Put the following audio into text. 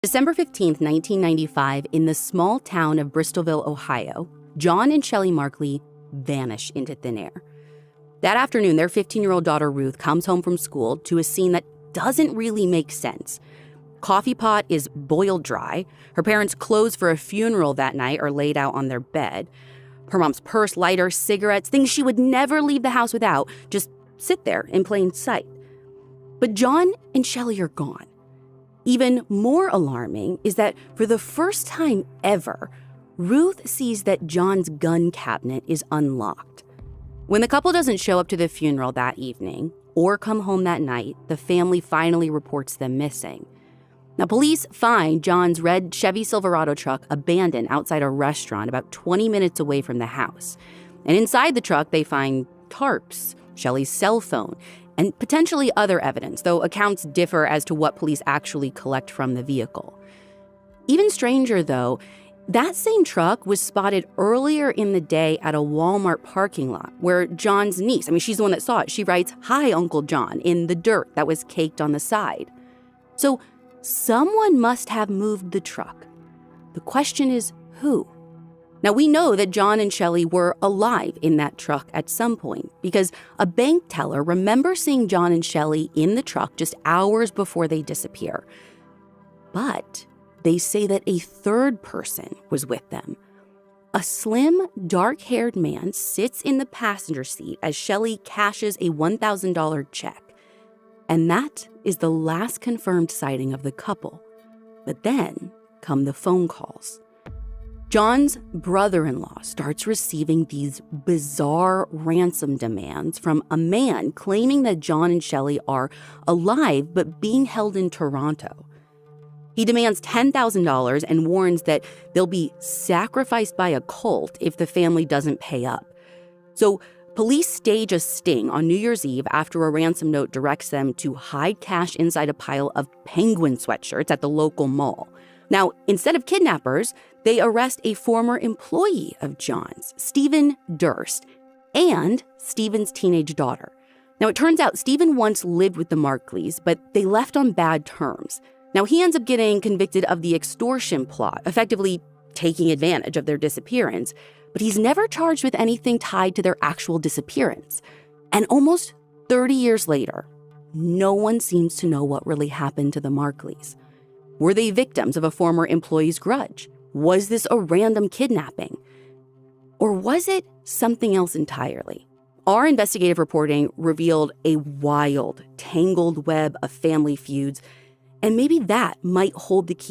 December 15th, 1995, in the small town of Bristolville, Ohio, John and Shelley Markley vanish into thin air. That afternoon, their 15-year-old daughter Ruth comes home from school to a scene that doesn't really make sense. Coffee pot is boiled dry. Her parents' clothes for a funeral that night are laid out on their bed. Her mom's purse, lighter, cigarettes, things she would never leave the house without, just sit there in plain sight. But John and Shelley are gone. Even more alarming is that for the first time ever, Ruth sees that John's gun cabinet is unlocked. When the couple doesn't show up to the funeral that evening or come home that night, the family finally reports them missing. Now, police find John's red Chevy Silverado truck abandoned outside a restaurant about 20 minutes away from the house. And inside the truck, they find tarps, Shelley's cell phone, and potentially other evidence, though accounts differ as to what police actually collect from the vehicle. Even stranger, though, that same truck was spotted earlier in the day at a Walmart parking lot where John's niece, she's the one that saw it, she writes, "Hi, Uncle John," in the dirt that was caked on the side. So someone must have moved the truck. The question is, who? Now, we know that John and Shelley were alive in that truck at some point because a bank teller remembers seeing John and Shelley in the truck just hours before they disappear. But they say that a third person was with them. A slim, dark-haired man sits in the passenger seat as Shelley cashes a $1,000 check. And that is the last confirmed sighting of the couple. But then come the phone calls. John's brother-in-law starts receiving these bizarre ransom demands from a man claiming that John and Shelley are alive but being held in Toronto. He demands $10,000 and warns that they'll be sacrificed by a cult if the family doesn't pay up. So police stage a sting on New Year's Eve after a ransom note directs them to hide cash inside a pile of Penguin sweatshirts at the local mall. Now, instead of kidnappers, they arrest a former employee of John's, Stephen Durst, and Stephen's teenage daughter. Now, it turns out Stephen once lived with the Markleys, but they left on bad terms. Now, he ends up getting convicted of the extortion plot, effectively taking advantage of their disappearance, but he's never charged with anything tied to their actual disappearance. And almost 30 years later, no one seems to know what really happened to the Markleys. Were they victims of a former employee's grudge? Was this a random kidnapping? Or was it something else entirely? Our investigative reporting revealed a wild, tangled web of family feuds, and maybe that might hold the key